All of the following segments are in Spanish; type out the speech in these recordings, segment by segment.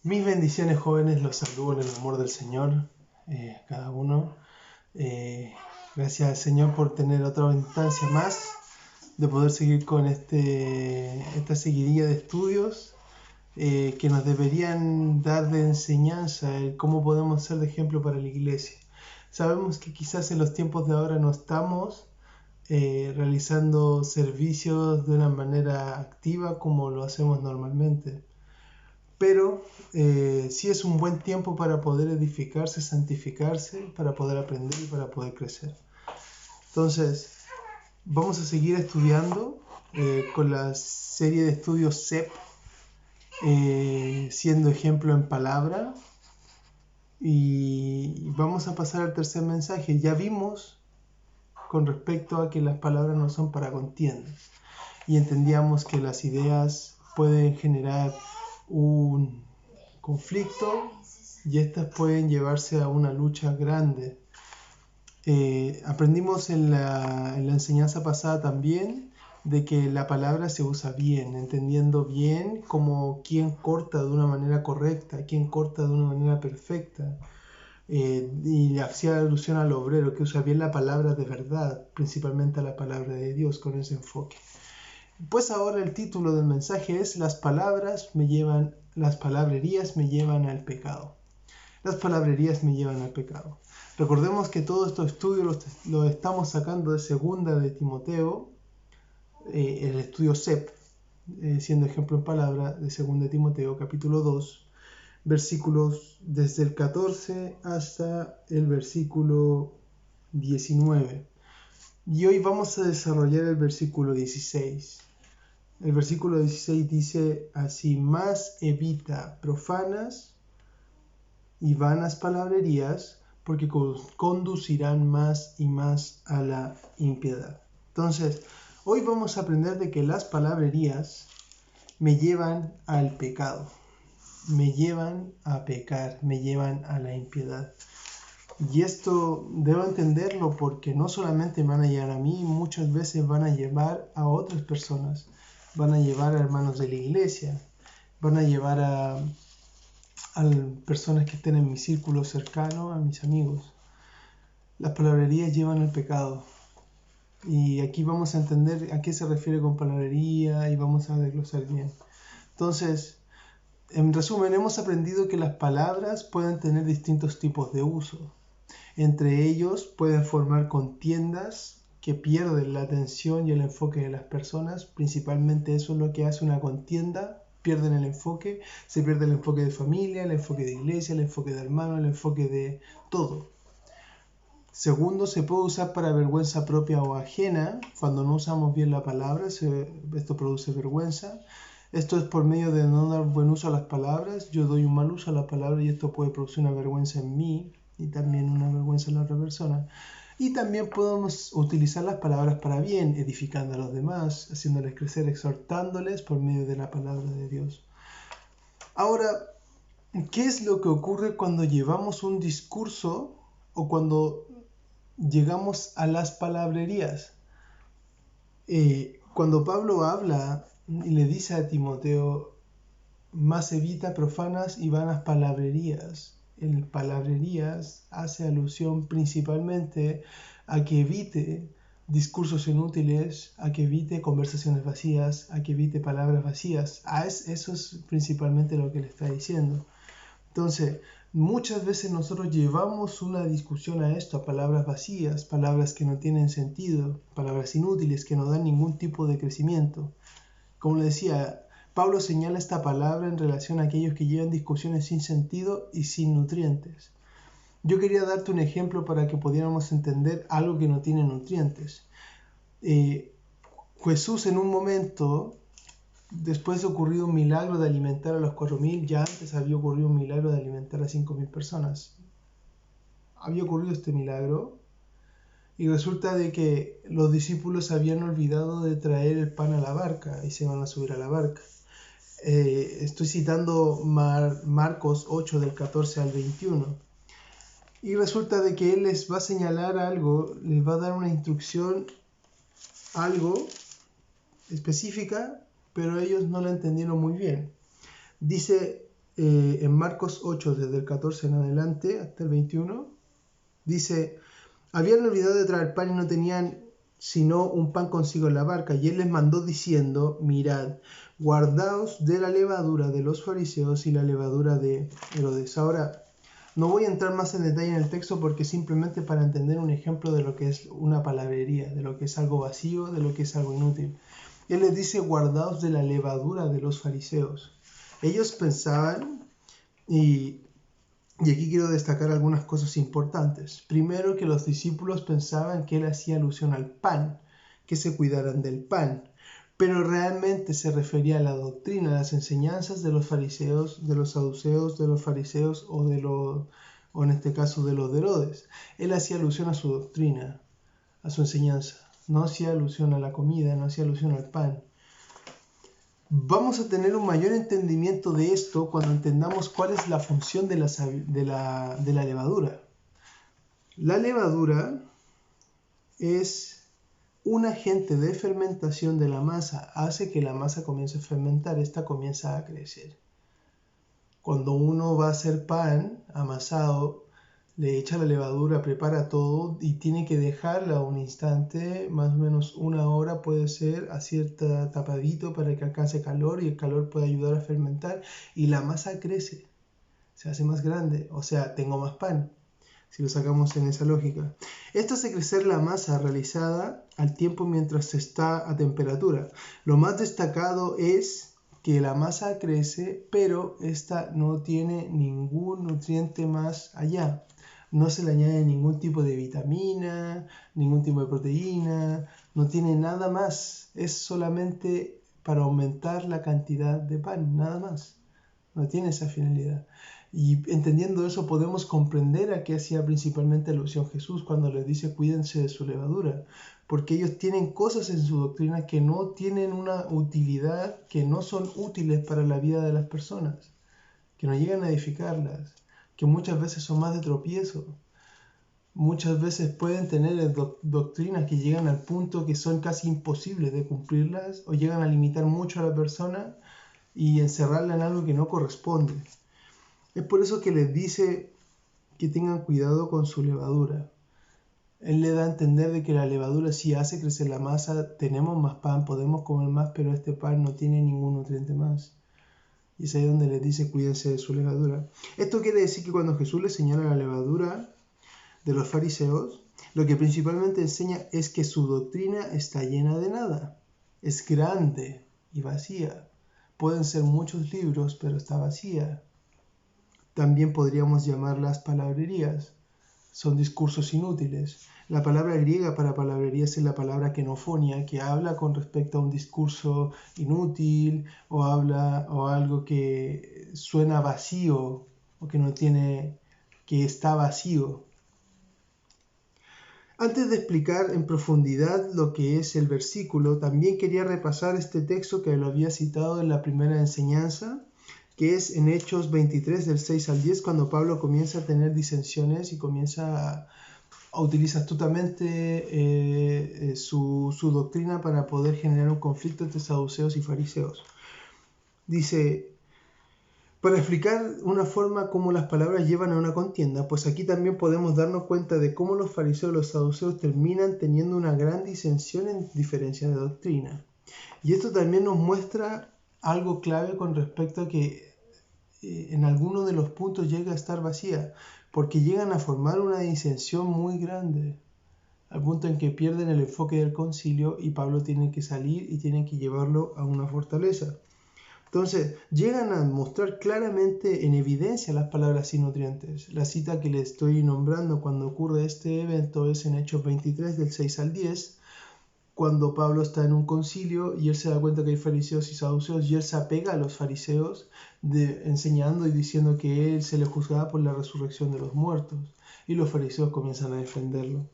Mis bendiciones, jóvenes, los saludo en el amor del Señor, cada uno. Gracias al Señor por tener otra instancia más de poder seguir con esta seguidilla de estudios que nos deberían dar de enseñanza el cómo podemos ser de ejemplo para la iglesia. Sabemos que quizás en los tiempos de ahora no estamos realizando servicios de una manera activa como lo hacemos normalmente. Pero sí es un buen tiempo para poder edificarse, santificarse, para poder aprender y para poder crecer. Entonces, vamos a seguir estudiando con la serie de estudios CEP, siendo ejemplo en palabra. Y vamos a pasar al tercer mensaje. Ya vimos con respecto a que las palabras no son para contiendas. Y entendíamos que las ideas pueden generar un conflicto y estas pueden llevarse a una lucha grande. Aprendimos en la enseñanza pasada también de que la palabra se usa bien, entendiendo bien como quién corta de una manera correcta, quién corta de una manera perfecta. Y hacía alusión al obrero que usa bien la palabra de verdad, principalmente a la palabra de Dios con ese enfoque. Pues ahora el título del mensaje es las palabrerías me llevan al pecado. Las palabrerías me llevan al pecado. Recordemos que todos estos estudios los estamos sacando de segunda de Timoteo, el estudio CEP, siendo ejemplo en palabra de segunda de Timoteo, capítulo 2, versículos desde el 14 hasta el versículo 19. Y hoy vamos a desarrollar el versículo 16. El versículo 16 dice así: más evita profanas y vanas palabrerías, porque conducirán más y más a la impiedad. Entonces, hoy vamos a aprender de que las palabrerías me llevan al pecado, me llevan a pecar, me llevan a la impiedad. Y esto debo entenderlo porque no solamente van a llevar a mí, muchas veces van a llevar a otras personas. Van a llevar a hermanos de la iglesia, van a llevar a personas que estén en mi círculo cercano, a mis amigos. Las palabrerías llevan al pecado. Y aquí vamos a entender a qué se refiere con palabrería y vamos a desglosar bien. Entonces, en resumen, hemos aprendido que las palabras pueden tener distintos tipos de uso. Entre ellos pueden formar contiendas que pierden la atención y el enfoque de las personas. Principalmente eso es lo que hace una contienda. Pierden el enfoque, se pierde el enfoque de familia, el enfoque de iglesia, el enfoque de hermano, el enfoque de todo. Segundo, se puede usar para vergüenza propia o ajena. Cuando no usamos bien la palabra, esto produce vergüenza. Esto es por medio de no dar buen uso a las palabras. Yo doy un mal uso a la palabra y esto puede producir una vergüenza en mí y también una vergüenza en la otra persona. Y también podemos utilizar las palabras para bien, edificando a los demás, haciéndoles crecer, exhortándoles por medio de la palabra de Dios. Ahora, ¿qué es lo que ocurre cuando llevamos un discurso o cuando llegamos a las palabrerías? Cuando Pablo habla y le dice a Timoteo, más evita profanas y vanas palabrerías. El palabrerías hace alusión principalmente a que evite discursos inútiles, a que evite conversaciones vacías, a que evite palabras vacías. Eso es principalmente lo que le está diciendo. Entonces, muchas veces nosotros llevamos una discusión a esto, a palabras vacías, palabras que no tienen sentido, palabras inútiles que no dan ningún tipo de crecimiento. Como le decía, Pablo señala esta palabra en relación a aquellos que llevan discusiones sin sentido y sin nutrientes. Yo quería darte un ejemplo para que pudiéramos entender algo que no tiene nutrientes. Jesús en un momento, después de ocurrido un milagro de alimentar a los 4.000, ya antes había ocurrido un milagro de alimentar a 5.000 personas. Había ocurrido este milagro y resulta de que los discípulos habían olvidado de traer el pan a la barca y se van a subir a la barca. Estoy citando Marcos 8 del 14 al 21. Y resulta de que él les va a señalar algo, les va a dar una instrucción, algo específica, pero ellos no la entendieron muy bien. Dice en Marcos 8, desde el 14 en adelante hasta el 21, dice: habían olvidado de traer pan y no tenían sino un pan consigo en la barca, y él les mandó diciendo: mirad, guardaos de la levadura de los fariseos y la levadura de Herodes. Ahora, no voy a entrar más en detalle en el texto porque simplemente para entender un ejemplo de lo que es una palabrería, de lo que es algo vacío, de lo que es algo inútil. Él les dice: guardaos de la levadura de los fariseos. Ellos pensaban, y aquí quiero destacar algunas cosas importantes. Primero, que los discípulos pensaban que él hacía alusión al pan, que se cuidaran del pan, pero realmente se refería a la doctrina, a las enseñanzas de los fariseos, de los saduceos, de los fariseos o en este caso de los de Herodes. Él hacía alusión a su doctrina, a su enseñanza. No hacía alusión a la comida, no hacía alusión al pan. Vamos a tener un mayor entendimiento de esto cuando entendamos cuál es la función de la levadura. La levadura es un agente de fermentación de la masa, hace que la masa comience a fermentar, esta comienza a crecer. Cuando uno va a hacer pan amasado, le echa la levadura, prepara todo y tiene que dejarla un instante, más o menos una hora puede ser, a cierta tapadito para que alcance calor y el calor puede ayudar a fermentar y la masa crece, se hace más grande, o sea, tengo más pan, si lo sacamos en esa lógica. Esto hace crecer la masa realizada al tiempo mientras está a temperatura. Lo más destacado es que la masa crece, pero esta no tiene ningún nutriente más allá. No se le añade ningún tipo de vitamina, ningún tipo de proteína, no tiene nada más. Es solamente para aumentar la cantidad de pan, nada más. No tiene esa finalidad. Y entendiendo eso podemos comprender a qué hacía principalmente alusión Jesús cuando les dice: cuídense de su levadura, porque ellos tienen cosas en su doctrina que no tienen una utilidad, que no son útiles para la vida de las personas, que no llegan a edificarlas, que muchas veces son más de tropiezo. Muchas veces pueden tener doctrinas que llegan al punto que son casi imposibles de cumplirlas o llegan a limitar mucho a la persona y encerrarla en algo que no corresponde. Es por eso que les dice que tengan cuidado con su levadura. Él le da a entender de que la levadura sí hace crecer la masa, tenemos más pan, podemos comer más, pero este pan no tiene ningún nutriente más. Y es ahí donde les dice: cuídense de su levadura. Esto quiere decir que cuando Jesús les señala la levadura de los fariseos, lo que principalmente enseña es que su doctrina está llena de nada. Es grande y vacía. Pueden ser muchos libros, pero está vacía. También podríamos llamarlas palabrerías. Son discursos inútiles. La palabra griega para palabrerías es la palabra kenofonia, que habla con respecto a un discurso inútil o algo que suena vacío o que está vacío. Antes de explicar en profundidad lo que es el versículo, también quería repasar este texto que lo había citado en la primera enseñanza, que es en Hechos 23 del 6 al 10, cuando Pablo comienza a tener disensiones y comienza a utilizar astutamente su doctrina para poder generar un conflicto entre saduceos y fariseos. Dice: para explicar una forma cómo las palabras llevan a una contienda, pues aquí también podemos darnos cuenta de cómo los fariseos y los saduceos terminan teniendo una gran disensión en diferencia de doctrina. Y esto también nos muestra algo clave con respecto a que en alguno de los puntos llega a estar vacía, porque llegan a formar una disensión muy grande, al punto en que pierden el enfoque del concilio y Pablo tiene que salir y tiene que llevarlo a una fortaleza. Entonces, llegan a mostrar claramente en evidencia las palabras sin nutrientes. La cita que les estoy nombrando cuando ocurre este evento es en Hechos 23 del 6 al 10, cuando Pablo está en un concilio y él se da cuenta que hay fariseos y saduceos y él se apega a los fariseos enseñando y diciendo que él se le juzgaba por la resurrección de los muertos, y los fariseos comienzan a defenderlo.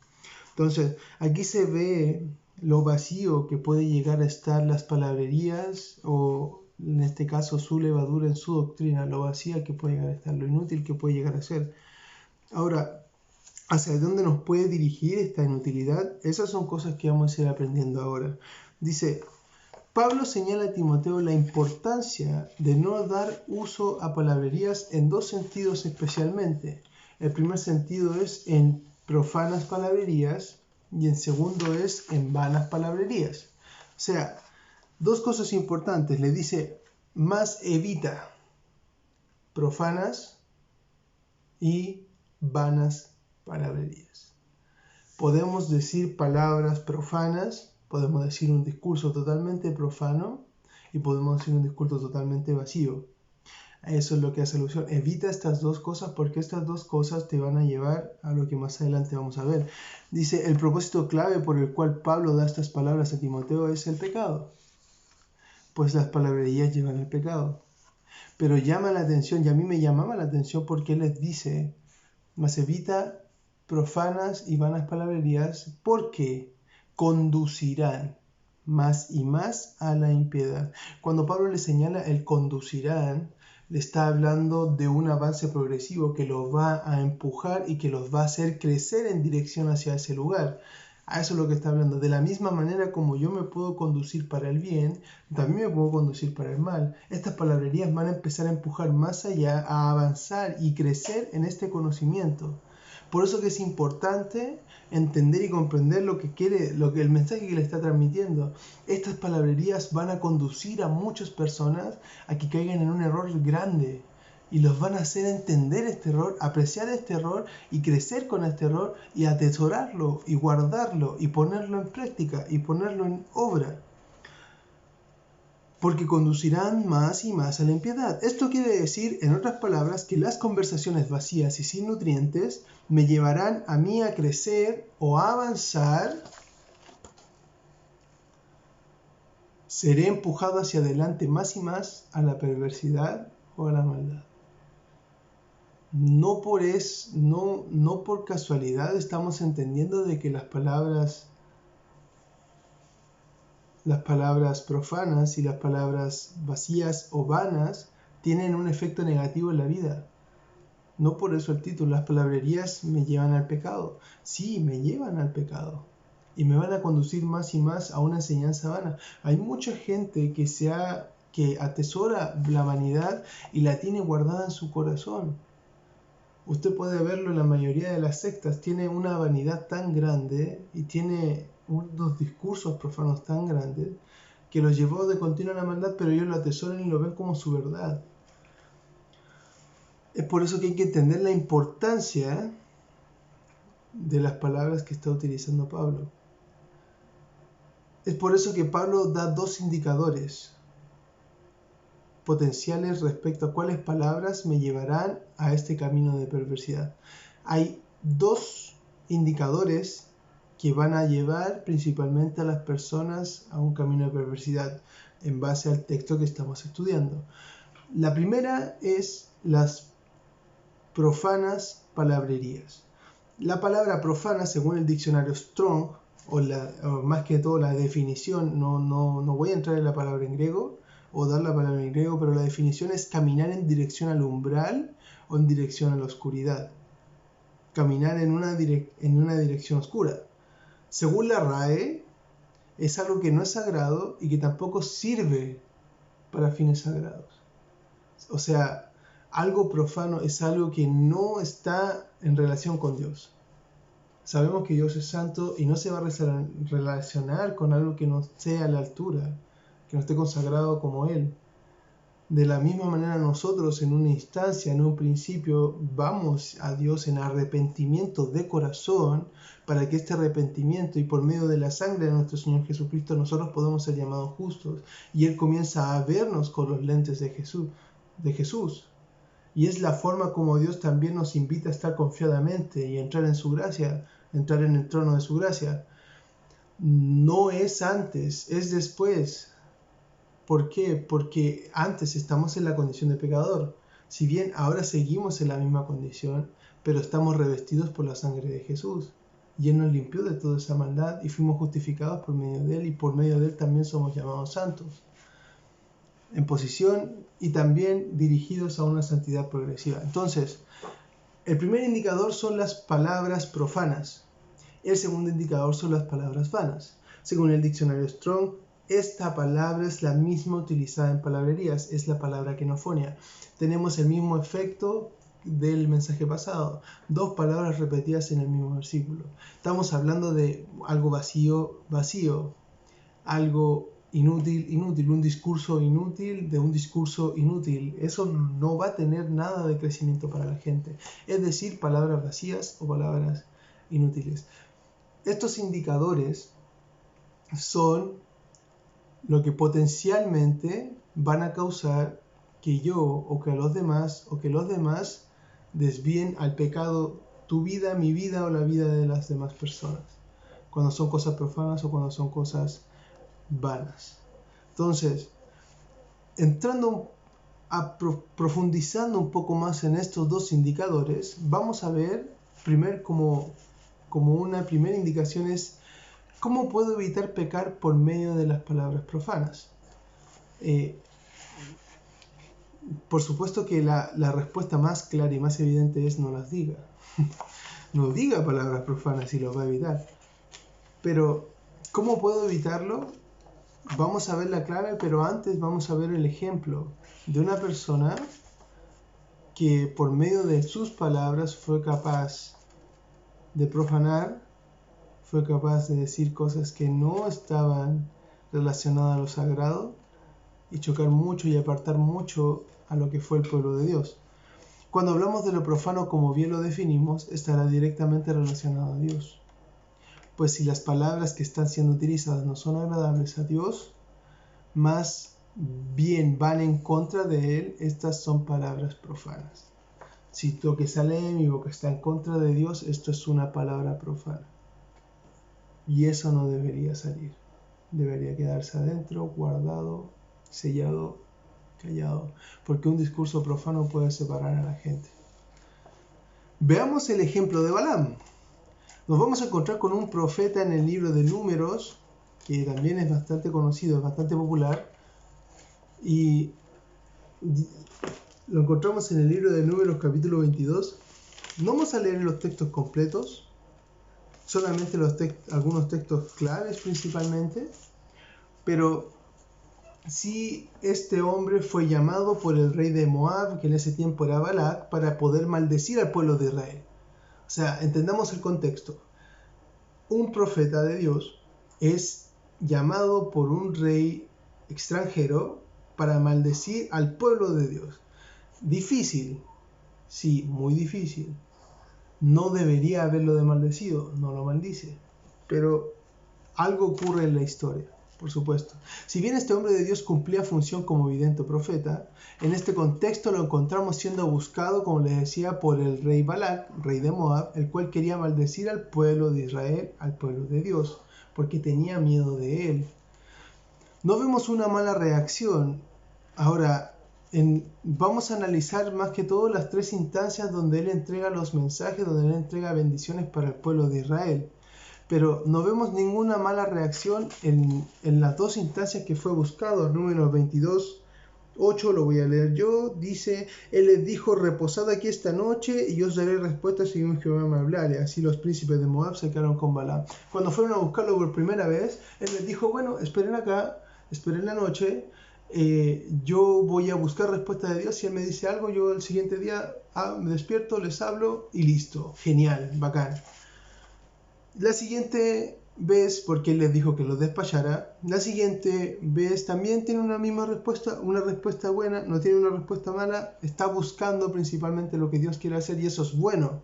Entonces, aquí se ve lo vacío que puede llegar a estar las palabrerías, o en este caso su levadura en su doctrina, lo vacía que puede llegar a estar, lo inútil que puede llegar a ser. Ahora, ¿hacia dónde nos puede dirigir esta inutilidad? Esas son cosas que vamos a ir aprendiendo ahora. Dice: Pablo señala a Timoteo la importancia de no dar uso a palabrerías en dos sentidos especialmente. El primer sentido es en profanas palabrerías y en segundo es en vanas palabrerías. O sea, dos cosas importantes. Le dice, más evita profanas y vanas palabrerías. Podemos decir palabras profanas, podemos decir un discurso totalmente profano y podemos decir un discurso totalmente vacío. Eso es lo que hace alusión. Evita estas dos cosas porque estas dos cosas te van a llevar a lo que más adelante vamos a ver. Dice, el propósito clave por el cual Pablo da estas palabras a Timoteo es el pecado. Pues las palabrerías llevan al pecado. Pero llama la atención, y a mí me llamaba la atención porque él les dice, mas evita profanas y vanas palabrerías porque conducirán más y más a la impiedad. Cuando Pablo le señala el conducirán, le está hablando de un avance progresivo que los va a empujar y que los va a hacer crecer en dirección hacia ese lugar. A eso es lo que está hablando. De la misma manera como yo me puedo conducir para el bien, también me puedo conducir para el mal. Estas palabrerías van a empezar a empujar más allá, a avanzar y crecer en este conocimiento. Por eso que es importante entender y comprender lo que quiere, el mensaje que le está transmitiendo. Estas palabrerías van a conducir a muchas personas a que caigan en un error grande. Y los van a hacer entender este error, apreciar este error y crecer con este error y atesorarlo y guardarlo y ponerlo en práctica y ponerlo en obra. Porque conducirán más y más a la impiedad. Esto quiere decir, en otras palabras, que las conversaciones vacías y sin nutrientes me llevarán a mí a crecer o a avanzar. Seré empujado hacia adelante más y más a la perversidad o a la maldad. No por casualidad estamos entendiendo de que las palabras profanas y las palabras vacías o vanas tienen un efecto negativo en la vida. No por eso el título, las palabrerías me llevan al pecado. Sí, me llevan al pecado. Y me van a conducir más y más a una enseñanza vana. Hay mucha gente que atesora la vanidad y la tiene guardada en su corazón. Usted puede verlo en la mayoría de las sectas. Tiene una vanidad tan grande y tiene unos discursos profanos tan grandes que los llevó de continuo a la maldad, pero ellos lo atesoran y lo ven como su verdad. Es por eso que hay que entender la importancia de las palabras que está utilizando Pablo. Es por eso que Pablo da dos indicadores potenciales respecto a cuáles palabras me llevarán a este camino de perversidad. Hay dos indicadores que van a llevar principalmente a las personas a un camino de perversidad en base al texto que estamos estudiando. La primera es las profanas palabrerías. La palabra profana, según el diccionario Strong, o más que todo la definición, no voy a entrar en la palabra en griego, o dar la palabra en griego, pero la definición es caminar en dirección al umbral o en dirección a la oscuridad. Caminar en una dirección oscura. Según la RAE, es algo que no es sagrado y que tampoco sirve para fines sagrados. O sea, algo profano es algo que no está en relación con Dios. Sabemos que Dios es santo y no se va a relacionar con algo que no esté a la altura, que no esté consagrado como Él. De la misma manera nosotros en una instancia, en un principio, vamos a Dios en arrepentimiento de corazón para que este arrepentimiento y por medio de la sangre de nuestro Señor Jesucristo nosotros podamos ser llamados justos y Él comienza a vernos con los lentes de Jesús. Y es la forma como Dios también nos invita a estar confiadamente y entrar en su gracia, entrar en el trono de su gracia. No es antes, es después. ¿Por qué? Porque antes estamos en la condición de pecador. Si bien ahora seguimos en la misma condición, pero estamos revestidos por la sangre de Jesús. Y Él nos limpió de toda esa maldad y fuimos justificados por medio de Él y por medio de Él también somos llamados santos. En posición y también dirigidos a una santidad progresiva. Entonces, el primer indicador son las palabras profanas. El segundo indicador son las palabras vanas. Según el diccionario Strong, Esta palabra es la misma utilizada en palabrerías, es la palabra kenofonia. Tenemos el mismo efecto del mensaje pasado, 2 palabras repetidas en el mismo versículo. Estamos hablando de algo vacío, algo inútil, un discurso inútil de un discurso inútil. Eso no va a tener nada de crecimiento para la gente. Es decir, palabras vacías o palabras inútiles. Estos indicadores son lo que potencialmente van a causar que yo o que los demás desvíen al pecado tu vida, mi vida o la vida de las demás personas, cuando son cosas profanas o cuando son cosas vanas. Entonces, profundizando un poco más en estos 2 indicadores, vamos a ver como una primera indicación es ¿cómo puedo evitar pecar por medio de las palabras profanas? Por supuesto que la respuesta más clara y más evidente es no las diga. No diga palabras profanas y lo va a evitar. Pero, ¿cómo puedo evitarlo? Vamos a ver la clave, pero antes vamos a ver el ejemplo de una persona que por medio de sus palabras fue capaz de profanar, fue capaz de decir cosas que no estaban relacionadas a lo sagrado y chocar mucho y apartar mucho a lo que fue el pueblo de Dios. Cuando hablamos de lo profano, como bien lo definimos, estará directamente relacionado a Dios. Pues si las palabras que están siendo utilizadas no son agradables a Dios, más bien van en contra de Él, estas son palabras profanas. Si lo que sale de mi boca está en contra de Dios, esto es una palabra profana. Y eso no debería salir. Debería quedarse adentro, guardado, sellado, callado. Porque un discurso profano puede separar a la gente. Veamos el ejemplo de Balaam. Nos vamos a encontrar con un profeta en el libro de Números, que también es bastante conocido, es bastante popular. Y lo encontramos en el libro de Números capítulo 22. No vamos a leer los textos completos, solamente algunos textos claves principalmente, pero sí este hombre fue llamado por el rey de Moab, que en ese tiempo era Balac, para poder maldecir al pueblo de Israel. O sea, entendamos el contexto. Un profeta de Dios es llamado por un rey extranjero para maldecir al pueblo de Dios. Difícil, sí, muy difícil. No debería haberlo de maldecido, no lo maldice. Pero algo ocurre en la historia, por supuesto. Si bien este hombre de Dios cumplía función como vidente profeta, en este contexto lo encontramos siendo buscado, como les decía, por el rey Balac, rey de Moab, el cual quería maldecir al pueblo de Israel, al pueblo de Dios, porque tenía miedo de él. No vemos una mala reacción. Ahora, vamos a analizar más que todo las 3 instancias donde él entrega los mensajes, donde él entrega bendiciones para el pueblo de Israel. Pero no vemos ninguna mala reacción en las 2 instancias que fue buscado. Números 22, 8, lo voy a leer yo. Dice, él les dijo, reposad aquí esta noche y yo os daré respuesta según Jehová me hablare. Así los príncipes de Moab se quedaron con Balaam. Cuando fueron a buscarlo por primera vez, él les dijo, bueno, esperen acá, esperen la noche. Yo voy a buscar respuesta de Dios. Si él me dice algo, yo el siguiente día me despierto, les hablo y listo. Genial, bacán. La siguiente vez, porque él les dijo que los despachara, la siguiente vez también tiene una misma respuesta, una respuesta buena, no tiene una respuesta mala, está buscando principalmente lo que Dios quiere hacer y eso es bueno.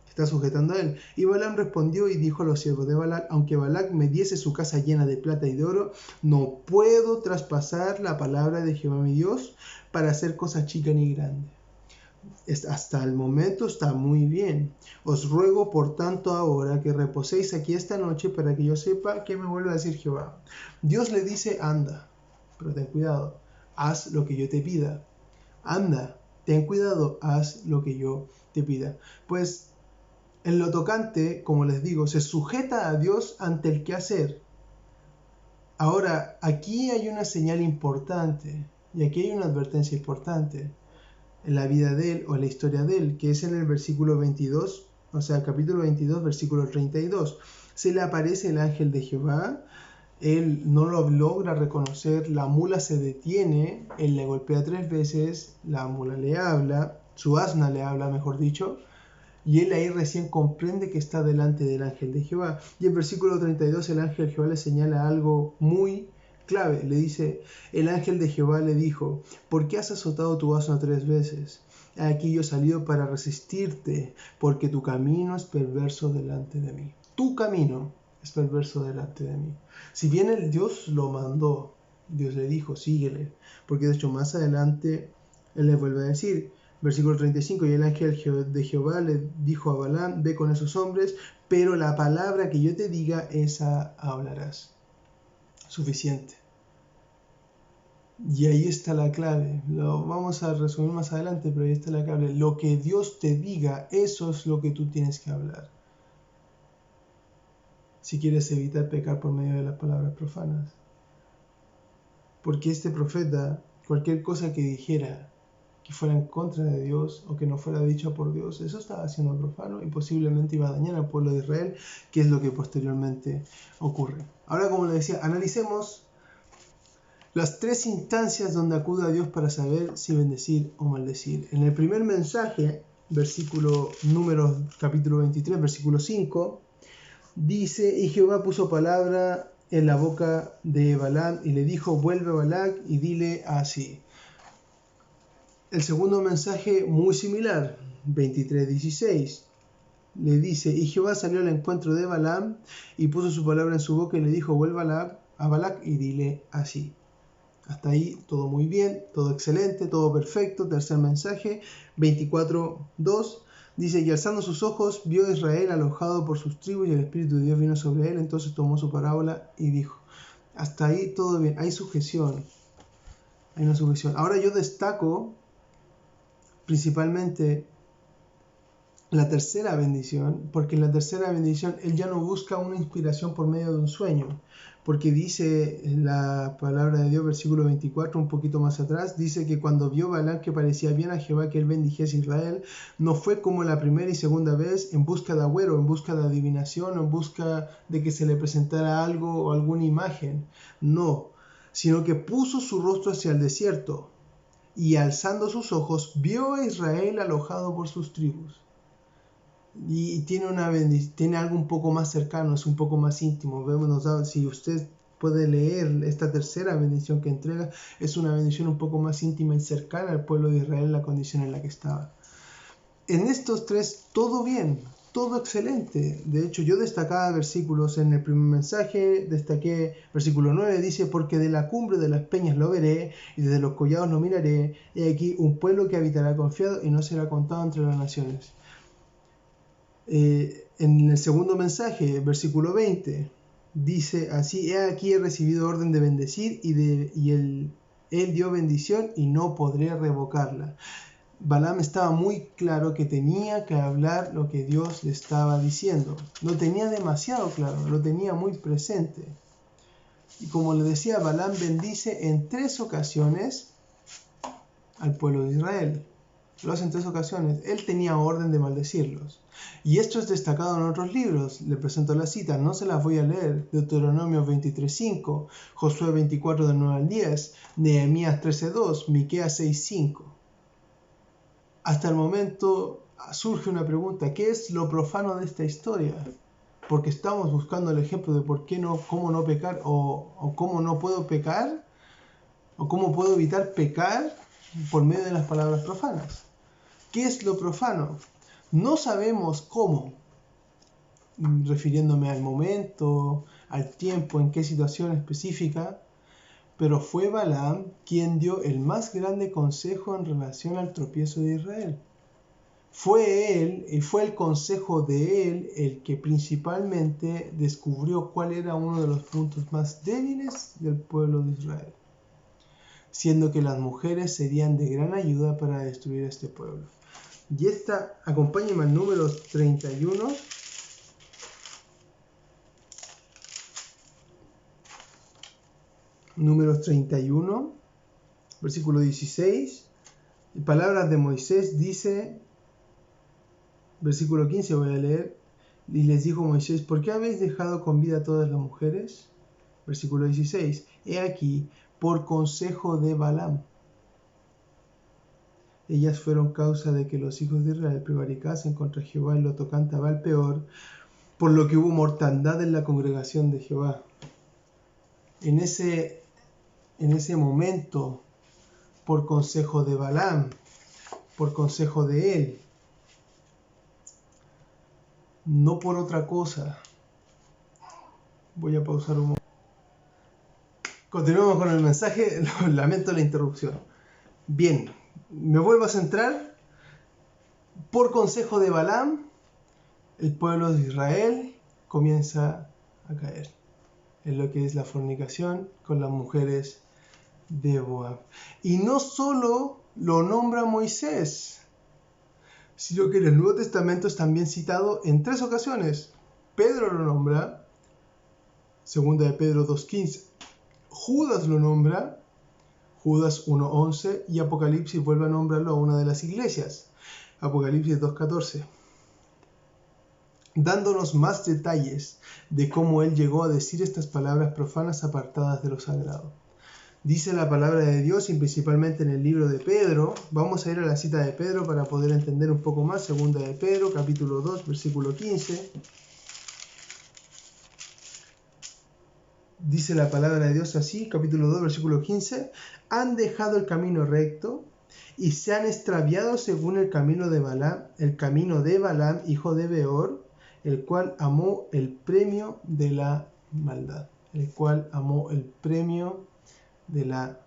Está sujetando a él. Y Balaam respondió y dijo a los siervos de Balac, aunque Balac me diese su casa llena de plata y de oro, no puedo traspasar la palabra de Jehová mi Dios para hacer cosa chica ni grande. Hasta el momento está muy bien. Os ruego por tanto ahora que reposéis aquí esta noche para que yo sepa qué me vuelve a decir Jehová. Dios le dice, anda, pero ten cuidado, haz lo que yo te pida. Anda, ten cuidado, haz lo que yo te pida. Pues en lo tocante, como les digo, se sujeta a Dios ante el quehacer. Ahora, aquí hay una señal importante y aquí hay una advertencia importante en la vida de él o en la historia de él, que es en el versículo 22, o sea, capítulo 22, versículo 32. Se le aparece el ángel de Jehová Él no lo logra reconocer, la mula se detiene, él le golpea 3 veces, la mula le habla, su asna le habla, mejor dicho, y él ahí recién comprende que está delante del ángel de Jehová. Y en versículo 32 el ángel de Jehová le señala algo muy clave. Le dice, el ángel de Jehová le dijo, ¿por qué has azotado tu asno 3 veces? Aquí yo he salido para resistirte, porque tu camino es perverso delante de mí. Tu camino es perverso delante de mí. Si bien el Dios lo mandó, Dios le dijo, síguele, porque de hecho más adelante él le vuelve a decir, versículo 35, y el ángel de Jehová le dijo a Balaam, ve con esos hombres, pero la palabra que yo te diga, esa hablarás. Suficiente. Y ahí está la clave. Lo vamos a resumir más adelante, pero ahí está la clave. Lo que Dios te diga, eso es lo que tú tienes que hablar. Si quieres evitar pecar por medio de las palabras profanas. Porque este profeta, cualquier cosa que dijera que fuera en contra de Dios o que no fuera dicho por Dios, eso estaba siendo profano y posiblemente iba a dañar al pueblo de Israel, que es lo que posteriormente ocurre. Ahora, como les decía, analicemos las 3 instancias donde acude a Dios para saber si bendecir o maldecir. En el primer mensaje, capítulo 23, versículo 5, dice, y Jehová puso palabra en la boca de Balaam y le dijo, vuelve a Balac y dile así. El segundo mensaje muy similar, 23:16, le dice, y Jehová salió al encuentro de Balaam y puso su palabra en su boca y le dijo, vuelve a Balac y dile así. Hasta ahí todo muy bien, todo excelente, todo perfecto. Tercer mensaje, 24:2, dice, y alzando sus ojos vio a Israel alojado por sus tribus y el Espíritu de Dios vino sobre él, entonces tomó su parábola y dijo. Hasta ahí todo bien, hay sujeción, hay una sujeción. Ahora yo destaco principalmente la tercera bendición, porque en la tercera bendición él ya no busca una inspiración por medio de un sueño, porque dice la palabra de Dios, versículo 24, un poquito más atrás, dice que cuando vio Balaam que parecía bien a Jehová que él bendijese a Israel, no fue como la primera y segunda vez en busca de agüero, en busca de adivinación, en busca de que se le presentara algo o alguna imagen, no, sino que puso su rostro hacia el desierto y alzando sus ojos vio a Israel alojado por sus tribus. Y tiene algo un poco más cercano, es un poco más íntimo. Si usted puede leer esta tercera bendición que entrega, es una bendición un poco más íntima y cercana al pueblo de Israel, la condición en la que estaba. En estos 3, todo bien, todo excelente. De hecho, yo destacaba versículos en el primer mensaje, destaqué versículo 9, dice, porque de la cumbre de las peñas lo veré, y desde los collados lo miraré, y aquí un pueblo que habitará confiado y no será contado entre las naciones. En el segundo mensaje, versículo 20, dice así, he aquí he recibido orden de bendecir y él dio bendición y no podré revocarla. Balaam estaba muy claro que tenía que hablar lo que Dios le estaba diciendo. Lo tenía demasiado claro, lo tenía muy presente. Y como le decía, Balaam bendice en 3 ocasiones al pueblo de Israel. Lo hace en 3 ocasiones. Él tenía orden de maldecirlos. Y esto es destacado en otros libros. Le presento la cita, no se las voy a leer. Deuteronomio 23:5, Josué 24 del 9 al 10, Nehemías 13:2, Miqueas 6:5. Hasta el momento surge una pregunta, ¿qué es lo profano de esta historia? Porque estamos buscando el ejemplo de cómo no pecar o cómo no puedo pecar o cómo puedo evitar pecar por medio de las palabras profanas. ¿Qué es lo profano? No sabemos cómo, refiriéndome al momento, al tiempo, en qué situación específica, pero fue Balaam quien dio el más grande consejo en relación al tropiezo de Israel. Fue él, y fue el consejo de él el que principalmente descubrió cuál era uno de los puntos más débiles del pueblo de Israel, siendo que las mujeres serían de gran ayuda para destruir a este pueblo. Y acompáñenme al número 31. Números 31, versículo 16. Palabras de Moisés dice, versículo 15 voy a leer, y les dijo Moisés, ¿por qué habéis dejado con vida a todas las mujeres? Versículo 16. He aquí, por consejo de Balaam. Ellas fueron causa de que los hijos de Israel prevaricasen contra Jehová en lo tocante a Baal peor, por lo que hubo mortandad en la congregación de Jehová. En ese momento, por consejo de Balaam, por consejo de él, no por otra cosa. Voy a pausar un momento. Continuamos con el mensaje. Lamento la interrupción. Bien, me vuelvo a centrar. Por consejo de Balaam, el pueblo de Israel comienza a caer en lo que es la fornicación con las mujeres de Moab. Y no solo lo nombra Moisés, sino que en el Nuevo Testamento es también citado en 3 ocasiones. Pedro lo nombra, segunda de Pedro 2:15. Judas lo nombra, Judas 1:11, y Apocalipsis vuelve a nombrarlo a una de las iglesias, Apocalipsis 2:14, dándonos más detalles de cómo él llegó a decir estas palabras profanas apartadas de lo sagrado. Dice la palabra de Dios, y principalmente en el libro de Pedro. Vamos a ir a la cita de Pedro para poder entender un poco más. Segunda de Pedro, capítulo 2, versículo 15. Dice la palabra de Dios así, capítulo 2, versículo 15. Han dejado el camino recto y se han extraviado según el camino de Balaam, hijo de Beor, el cual amó el premio de la maldad. De la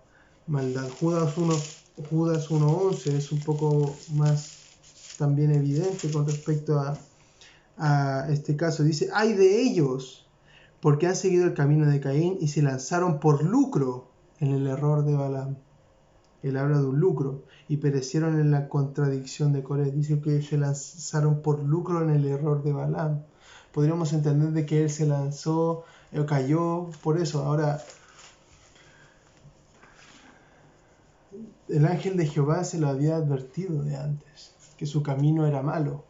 maldad. Judas 1:11 es un poco más también evidente con respecto a este caso. Dice, ¡ay de ellos! Porque han seguido el camino de Caín y se lanzaron por lucro en el error de Balaam. Él habla de un lucro, y perecieron en la contradicción de Coré. Dice que se lanzaron por lucro en el error de Balaam. Podríamos entender de que él se lanzó, cayó por eso. Ahora, el ángel de Jehová se lo había advertido de antes, que su camino era malo.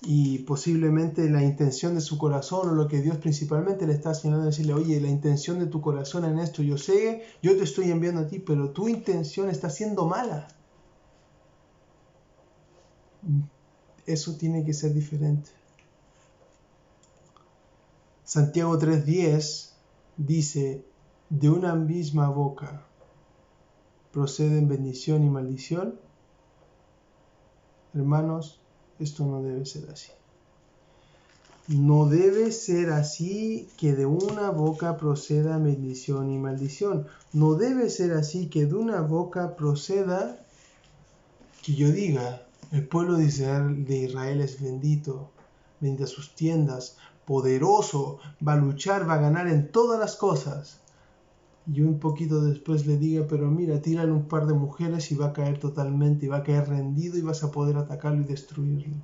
Y posiblemente la intención de su corazón, o lo que Dios principalmente le está señalando, es decirle, oye, la intención de tu corazón en esto, yo sé, yo te estoy enviando a ti, pero tu intención está siendo mala. Eso tiene que ser diferente. Santiago 3:10 dice, de una misma boca proceden bendición y maldición. Hermanos, esto no debe ser así. No debe ser así que de una boca proceda bendición y maldición. No debe ser así que de una boca proceda que yo diga, el pueblo de Israel es bendito, bendita sus tiendas, poderoso, va a luchar, va a ganar en todas las cosas. Y un poquito después le diga, pero mira, tírale un par de mujeres y va a caer totalmente, y va a caer rendido y vas a poder atacarlo y destruirlo.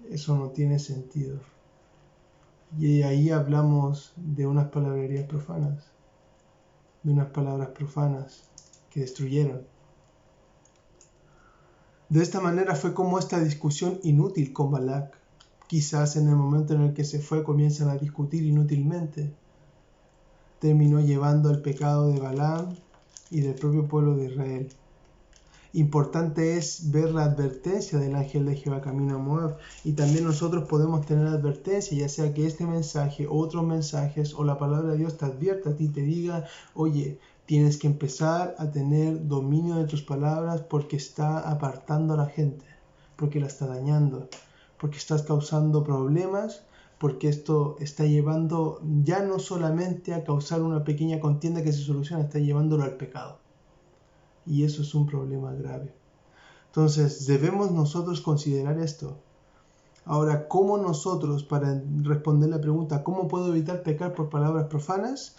Eso no tiene sentido. Y ahí hablamos de unas palabrerías profanas, de unas palabras profanas que destruyeron. De esta manera fue como esta discusión inútil con Balac. Quizás en el momento en el que se fue comienzan a discutir inútilmente. Terminó llevando al pecado de Balaam y del propio pueblo de Israel. Importante es ver la advertencia del ángel de Jehová camino a Moab, y también nosotros podemos tener advertencia, ya sea que este mensaje, otros mensajes o la palabra de Dios te advierta a ti, te diga, oye, tienes que empezar a tener dominio de tus palabras porque está apartando a la gente, porque la está dañando, porque estás causando problemas, porque esto está llevando ya no solamente a causar una pequeña contienda que se soluciona, está llevándolo al pecado. Y eso es un problema grave. Entonces, debemos nosotros considerar esto. Ahora, ¿cómo nosotros, para responder la pregunta, ¿cómo puedo evitar pecar por palabras profanas?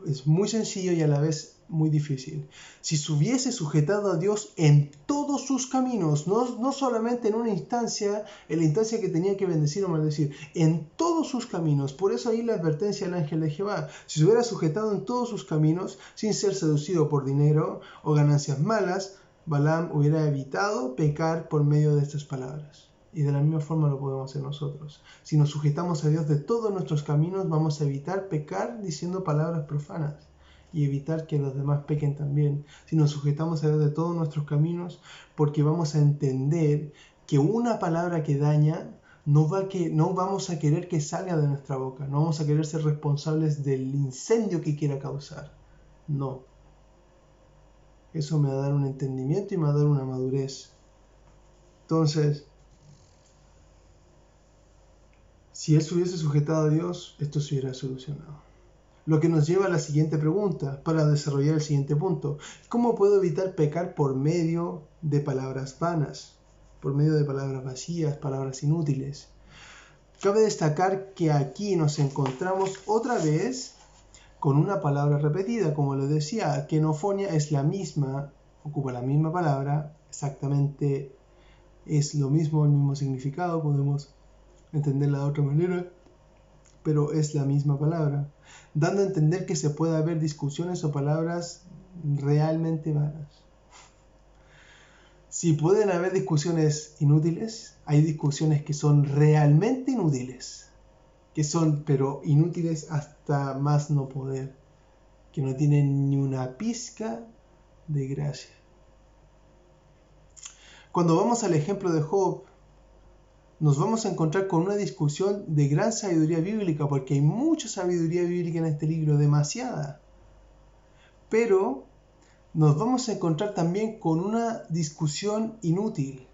Es muy sencillo y a la vez muy difícil. Si se hubiese sujetado a Dios en todos sus caminos, no solamente en una instancia, en la instancia que tenía que bendecir o maldecir, en todos sus caminos. Por eso ahí la advertencia del ángel de Jehová. Si se hubiera sujetado en todos sus caminos, sin ser seducido por dinero o ganancias malas, Balaam hubiera evitado pecar por medio de estas palabras. Y de la misma forma lo podemos hacer nosotros. Si nos sujetamos a Dios de todos nuestros caminos, vamos a evitar pecar diciendo palabras profanas y evitar que los demás pequen también. Si nos sujetamos a Dios de todos nuestros caminos, porque vamos a entender que una palabra que daña no vamos a querer que salga de nuestra boca, no vamos a querer ser responsables del incendio que quiera causar. No. Eso me va a dar un entendimiento y me va a dar una madurez. Entonces, si él se hubiese sujetado a Dios, esto se hubiera solucionado. Lo que nos lleva a la siguiente pregunta, para desarrollar el siguiente punto. ¿Cómo puedo evitar pecar por medio de palabras vanas? Por medio de palabras vacías, palabras inútiles. Cabe destacar que aquí nos encontramos otra vez con una palabra repetida. Como les decía, kenofonia es la misma, ocupa la misma palabra, exactamente es lo mismo, el mismo significado, podemos entenderla de otra manera, pero es la misma palabra, dando a entender que se puede haber discusiones o palabras realmente vanas. Si pueden haber discusiones inútiles, hay discusiones que son realmente inútiles, que son pero inútiles hasta más no poder, que no tienen ni una pizca de gracia. Cuando vamos al ejemplo de Job, nos vamos a encontrar con una discusión de gran sabiduría bíblica, porque hay mucha sabiduría bíblica en este libro, demasiada. Pero nos vamos a encontrar también con una discusión inútil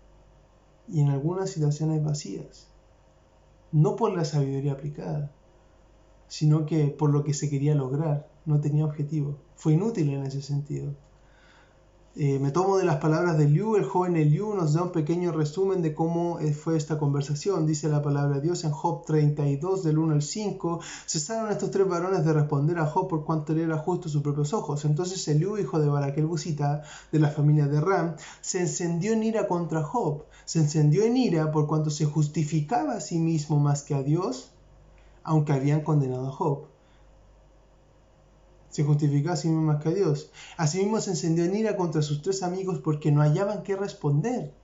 y en algunas situaciones vacías. No por la sabiduría aplicada, sino que por lo que se quería lograr. No tenía objetivo. Fue inútil en ese sentido. Me tomo de las palabras de Liu. El joven Eliú nos da un pequeño resumen de cómo fue esta conversación. Dice la palabra de Dios en Job 32, del 1 al 5. Cesaron estos tres varones de responder a Job por cuanto él era justo a sus propios ojos. Entonces Eliú, hijo de Barak el Busita, de la familia de Ram, se encendió en ira contra Job. Se encendió en ira por cuanto se justificaba a sí mismo más que a Dios, aunque habían condenado a Job. Se justificaba a sí mismo más que a Dios. Asimismo se encendió en ira contra sus tres amigos porque no hallaban qué responder,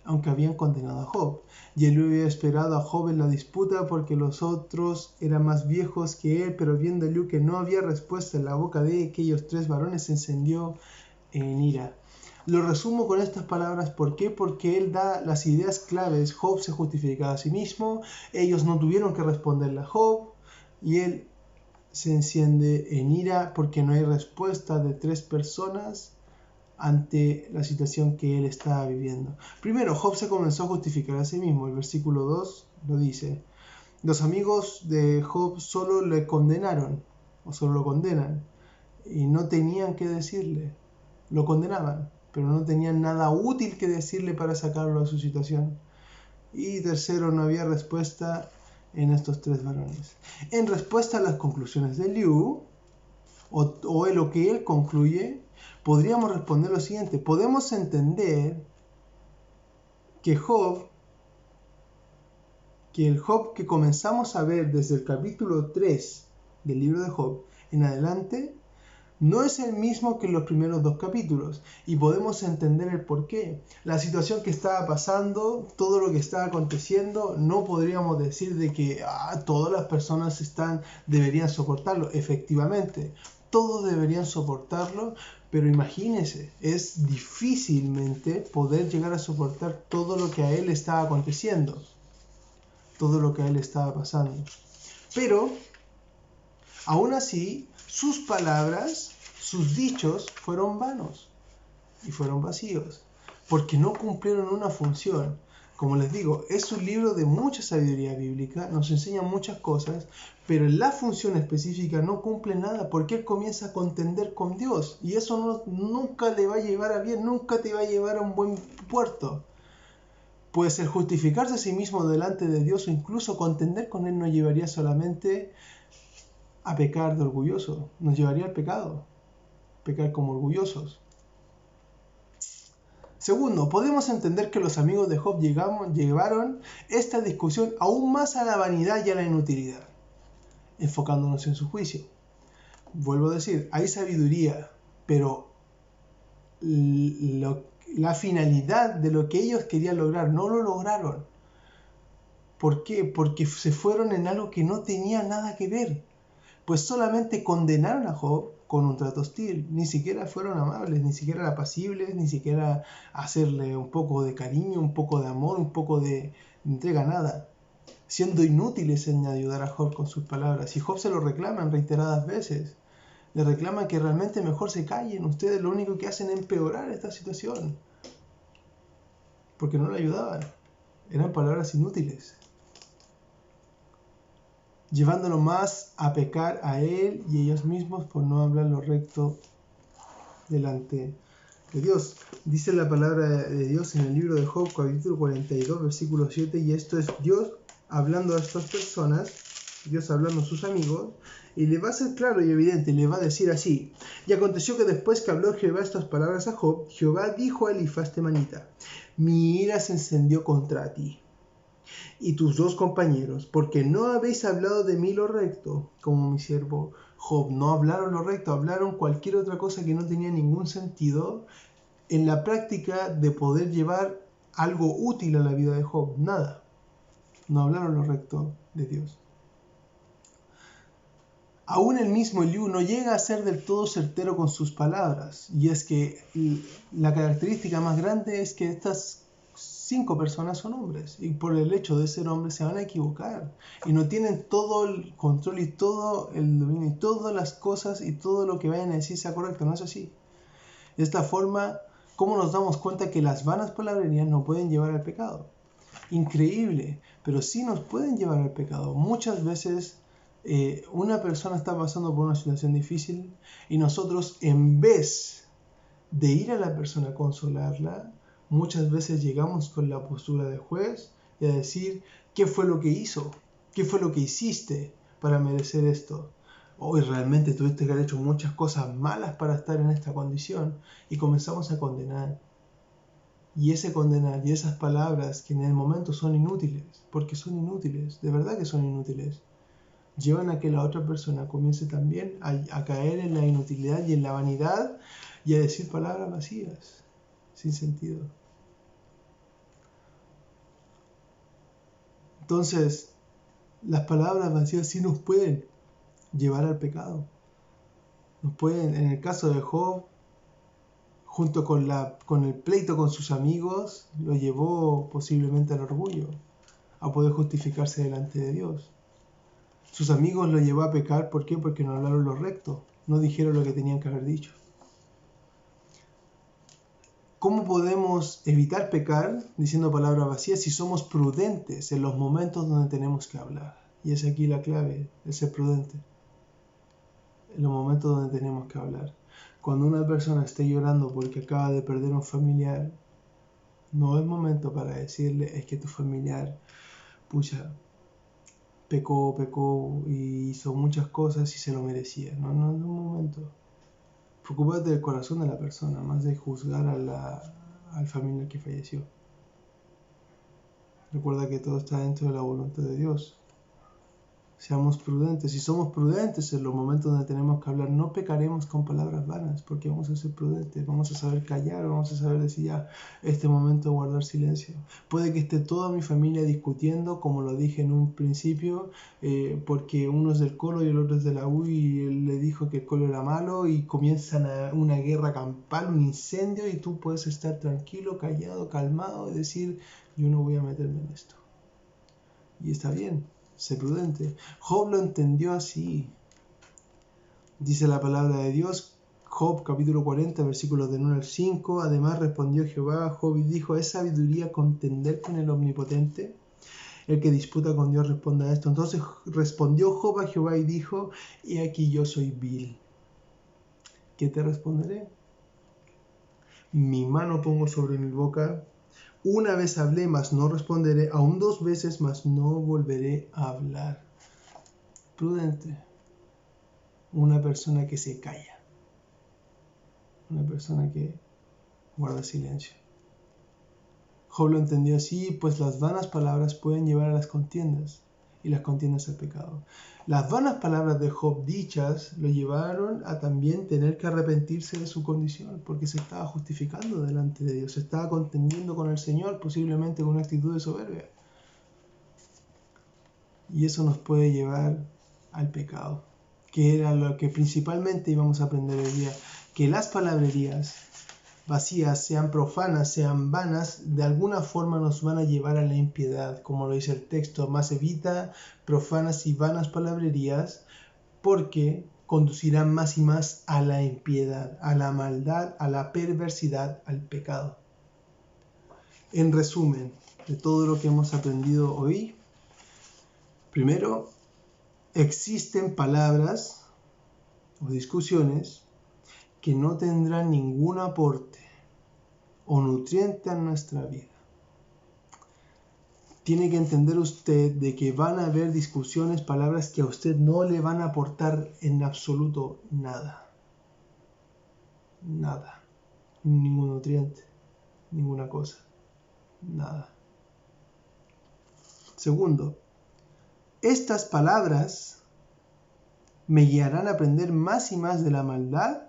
aunque habían condenado a Job. Y él había esperado a Job en la disputa porque los otros eran más viejos que él, pero viendo Eliú que no había respuesta en la boca de aquellos tres varones, se encendió en ira. Lo resumo con estas palabras. ¿Por qué? Porque él da las ideas claves. Job se justificaba a sí mismo, ellos no tuvieron que responderle a Job, y él se enciende en ira porque no hay respuesta de tres personas ante la situación que él estaba viviendo. Primero, Job se comenzó a justificar a sí mismo. El versículo 2 lo dice. Los amigos de Job solo le condenaron, o solo lo condenan, y no tenían que decirle. Lo condenaban, pero no tenían nada útil que decirle para sacarlo de su situación. Y tercero, no había respuesta en estos tres varones. En respuesta a las conclusiones de Liu, o en lo que él concluye, podríamos responder lo siguiente. Podemos entender que el Job que comenzamos a ver desde el capítulo 3 del libro de Job en adelante, no es el mismo que en los primeros dos capítulos, y podemos entender el porqué. La situación que estaba pasando, todo lo que estaba aconteciendo, no podríamos decir de que todas las personas deberían soportarlo. Efectivamente, todos deberían soportarlo, pero imagínense, es difícilmente poder llegar a soportar todo lo que a él estaba aconteciendo, todo lo que a él estaba pasando. Pero, aún así, sus palabras, sus dichos fueron vanos y fueron vacíos, porque no cumplieron una función. Como les digo, es un libro de mucha sabiduría bíblica, nos enseña muchas cosas, pero en la función específica no cumple nada, porque él comienza a contender con Dios, y eso nunca le va a llevar a bien, nunca te va a llevar a un buen puerto. Pues el justificarse a sí mismo delante de Dios, o incluso contender con él, nos llevaría solamente a pecar de orgulloso, nos llevaría al pecado, pecar como orgullosos. Segundo, podemos entender que los amigos de Job llevaron esta discusión aún más a la vanidad y a la inutilidad, enfocándonos en su juicio. Vuelvo a decir, hay sabiduría, pero la finalidad de lo que ellos querían lograr. No lo lograron. ¿Por qué? Porque se fueron en algo que no tenía nada que ver. Pues solamente condenaron a Job con un trato hostil. Ni siquiera fueron amables, ni siquiera apacibles, ni siquiera hacerle un poco de cariño, un poco de amor, un poco de entrega, nada. Siendo inútiles en ayudar a Job con sus palabras. Y Job se lo reclaman reiteradas veces. Le reclaman que realmente mejor se callen. Ustedes lo único que hacen es empeorar esta situación. Porque no le ayudaban. Eran palabras inútiles, llevándolo más a pecar a él y ellos mismos por no hablar lo recto delante de Dios. Dice la palabra de Dios en el libro de Job, capítulo 42, versículo 7, y esto es Dios hablando a estas personas, Dios hablando a sus amigos, y le va a ser claro y evidente, le va a decir así: y aconteció que después que habló Jehová estas palabras a Job, Jehová dijo a Elifaz temanita: mi ira se encendió contra ti y tus dos compañeros, porque no habéis hablado de mí lo recto, como mi siervo Job. No hablaron lo recto, hablaron cualquier otra cosa que no tenía ningún sentido en la práctica de poder llevar algo útil a la vida de Job. Nada. No hablaron lo recto de Dios. Aún el mismo Eliú no llega a ser del todo certero con sus palabras, y es que la característica más grande es que estas 5 personas son hombres, y por el hecho de ser hombres se van a equivocar, y no tienen todo el control y todo el dominio y todas las cosas y todo lo que vayan a decir sea correcto. No es así. De esta forma, ¿cómo nos damos cuenta que las vanas palabrerías no pueden llevar al pecado? Increíble, pero sí nos pueden llevar al pecado. Muchas veces una persona está pasando por una situación difícil y nosotros, en vez de ir a la persona a consolarla, muchas veces llegamos con la postura de juez y a decir: ¿qué fue lo que hizo? ¿Qué fue lo que hiciste para merecer esto? Hoy realmente tuviste que haber hecho muchas cosas malas para estar en esta condición, y comenzamos a condenar. Y ese condenar y esas palabras que en el momento son inútiles, porque son inútiles, de verdad que son inútiles, llevan a que la otra persona comience también a caer en la inutilidad y en la vanidad y a decir palabras vacías, sin sentido. Entonces, las palabras vacías sí nos pueden llevar al pecado. Nos pueden, en el caso de Job, junto con el pleito con sus amigos, lo llevó posiblemente al orgullo, a poder justificarse delante de Dios. Sus amigos lo llevó a pecar, ¿por qué? Porque no hablaron lo recto, no dijeron lo que tenían que haber dicho. ¿Cómo podemos evitar pecar diciendo palabras vacías si somos prudentes en los momentos donde tenemos que hablar? Y es aquí la clave, el ser prudente. En los momentos donde tenemos que hablar. Cuando una persona esté llorando porque acaba de perder un familiar, no es momento para decirle: es que tu familiar, pucha, pecó y hizo muchas cosas y se lo merecía. No es un momento. Preocúpate del corazón de la persona, más de juzgar al familiar que falleció. Recuerda que todo está dentro de la voluntad de Dios. Seamos prudentes. Si somos prudentes en los momentos donde tenemos que hablar, no pecaremos con palabras vanas, porque vamos a ser prudentes, vamos a saber callar, vamos a saber decir: ya, este momento de guardar silencio. Puede que esté toda mi familia discutiendo, como lo dije en un principio, porque uno es del Colo y el otro es de la U, y él le dijo que el Colo era malo, y comienzan una guerra campal, un incendio, y tú puedes estar tranquilo, callado, calmado, y decir: yo no voy a meterme en esto. Y está bien. Sé prudente. Job lo entendió así. Dice la palabra de Dios, Job capítulo 40, versículos del 1 al 5. Además respondió Jehová a Job y dijo: ¿es sabiduría contender con el Omnipotente? El que disputa con Dios responde a esto. Entonces respondió Job a Jehová y dijo: he aquí yo soy vil. ¿Qué te responderé? Mi mano pongo sobre mi boca. Una vez hablé, mas no responderé. Aún 2 veces, mas no volveré a hablar. Prudente. Una persona que se calla. Una persona que guarda silencio. Job lo entendió así, pues las vanas palabras pueden llevar a las contiendas. y las contiendas al pecado. Las vanas palabras de Job dichas lo llevaron a también tener que arrepentirse de su condición, porque se estaba justificando delante de Dios, se estaba contendiendo con el Señor, posiblemente con una actitud de soberbia. Y eso nos puede llevar al pecado, que era lo que principalmente íbamos a aprender hoy día, que las palabrerías vacías, sean profanas, sean vanas, de alguna forma nos van a llevar a la impiedad, como lo dice el texto, más evita profanas y vanas palabrerías, porque conducirán más y más a la impiedad, a la maldad, a la perversidad, al pecado. En resumen de todo lo que hemos aprendido hoy, primero, existen palabras o discusiones que no tendrán ningún aporte o nutriente a nuestra vida. Tiene que entender usted de que van a haber discusiones, palabras que a usted no le van a aportar en absoluto nada. Nada. Ningún nutriente, ninguna cosa. Nada. Segundo, estas palabras me guiarán a aprender más y más de la maldad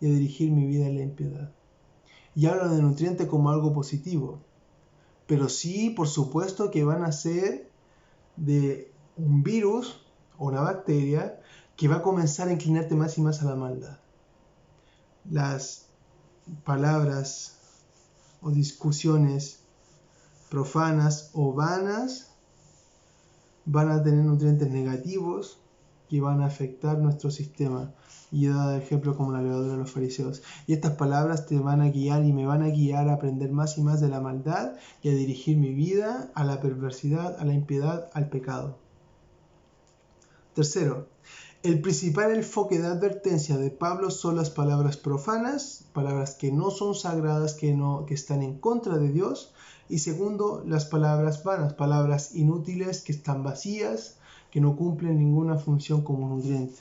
y a dirigir mi vida en la impiedad. Y hablo de nutriente como algo positivo, pero sí, por supuesto, que van a ser de un virus o una bacteria que va a comenzar a inclinarte más y más a la maldad. Las palabras o discusiones profanas o vanas van a tener nutrientes negativos que van a afectar nuestro sistema. Y he dado ejemplo como la levadura de los fariseos. Y estas palabras te van a guiar y me van a guiar a aprender más y más de la maldad y a dirigir mi vida a la perversidad, a la impiedad, al pecado. Tercero, el principal enfoque de advertencia de Pablo son las palabras profanas, palabras que no son sagradas, que están en contra de Dios. Y segundo, las palabras vanas, palabras inútiles que están vacías, que no cumplen ninguna función como nutriente.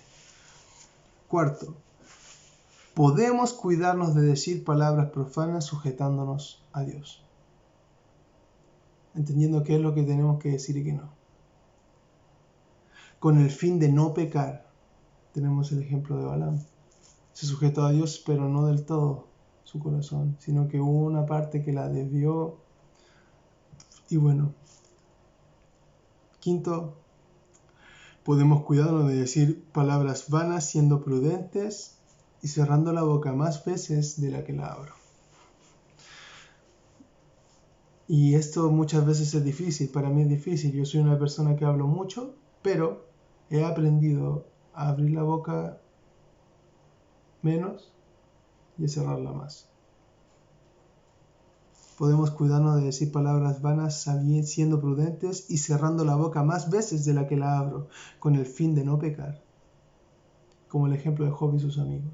Cuarto, podemos cuidarnos de decir palabras profanas sujetándonos a Dios, entendiendo qué es lo que tenemos que decir y qué no, con el fin de no pecar. Tenemos el ejemplo de Balaam. Se sujetó a Dios, pero no del todo su corazón, sino que hubo una parte que la desvió. Y bueno, quinto, podemos cuidarnos de decir palabras vanas siendo prudentes y cerrando la boca más veces de la que la abro. Y esto muchas veces es difícil, para mí es difícil. Yo soy una persona que hablo mucho, pero he aprendido a abrir la boca menos y a cerrarla más. Podemos cuidarnos de decir palabras vanas siendo prudentes y cerrando la boca más veces de la que la abro, con el fin de no pecar, como el ejemplo de Job y sus amigos.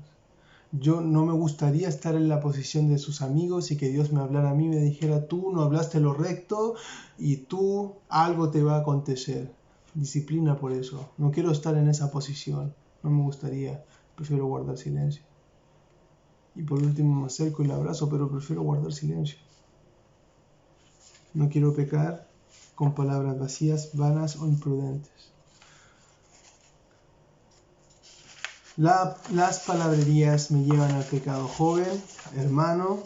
Yo no me gustaría estar en la posición de sus amigos y que Dios me hablara a mí y me dijera, tú no hablaste lo recto y tú algo te va a acontecer. Disciplina por eso. No quiero estar en esa posición. No me gustaría. Prefiero guardar silencio. Y por último me acerco y la abrazo, pero prefiero guardar silencio. No quiero pecar con palabras vacías, vanas o imprudentes. Las palabrerías me llevan al pecado, joven, hermano.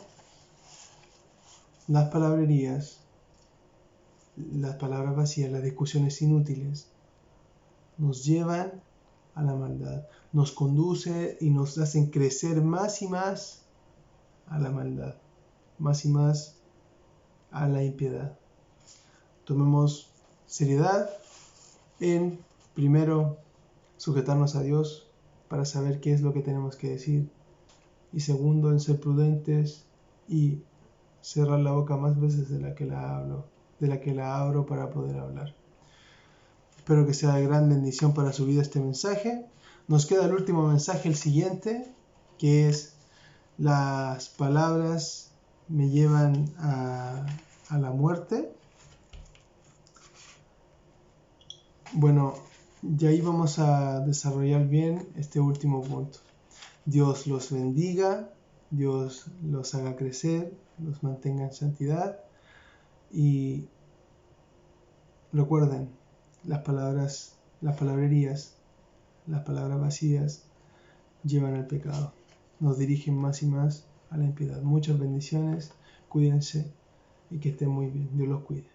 Las palabrerías, las palabras vacías, las discusiones inútiles, nos llevan a la maldad, nos conduce y nos hacen crecer más y más a la maldad, más y más a la impiedad. Tomemos seriedad en, primero, sujetarnos a Dios para saber qué es lo que tenemos que decir, y segundo, en ser prudentes y cerrar la boca más veces de la que la abro para poder hablar. Espero que sea de gran bendición para su vida este mensaje. Nos queda el último mensaje, el siguiente, que es: las palabras me llevan a la muerte. Bueno, y ahí vamos a desarrollar bien este último punto. Dios los bendiga, Dios los haga crecer, los mantenga en santidad. Y recuerden, las palabrerías, las palabras vacías llevan al pecado, nos dirigen más y más a la impiedad. Muchas bendiciones, cuídense y que estén muy bien. Dios los cuide.